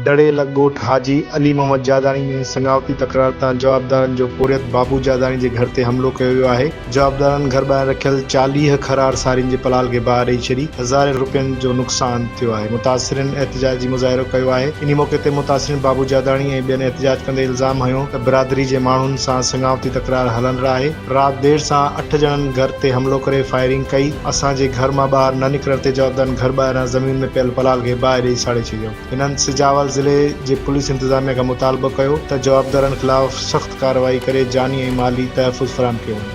डड़ेल ॻोठ हाजी अली मोहम्मद जादानी में संगावती तकरार तां जवाबदारनि जो पोरियत बाबू जादानी जे घर ते हमलो कयो वियो आहे। जवाबदारनि घर ॿाहिरि रखियल 40 खरार सारियुनि जे पलाल खे बाहि ॾेई छॾी। हज़ारे रुपयनि जो नुक़सान थियो आहे। मुतासिरनि एहतजाजी मुज़ाहिरो कयो आहे। इन मौक़े ते मुतासिरनि बाबू जादानी ऐं ॿियनि एहतजाज कंदे इल्ज़ाम हयो त बिरादरी जे माण्हुनि सां संगावती तकरार हलंदड़ आहे। राति देर सां 8 ॼणनि घर ते हमलो करे फायरिंग कई। असांजे घर मां ॿाहिरि न निकिरण ते जवाबदारनि घर ॿाहिरां ज़मीन में पियल पलाल खे बाहि ॾेई साड़े छॾियो। हिननि सिजावल ज़िले जे पुलिस इंतज़ामिया खां मुतालबो कयो त जवाबदारनि ख़िलाफ़ सख़्त कार्रवाई करे जानी ऐं माली तहफ़ुज़ फराहम कयो वञे।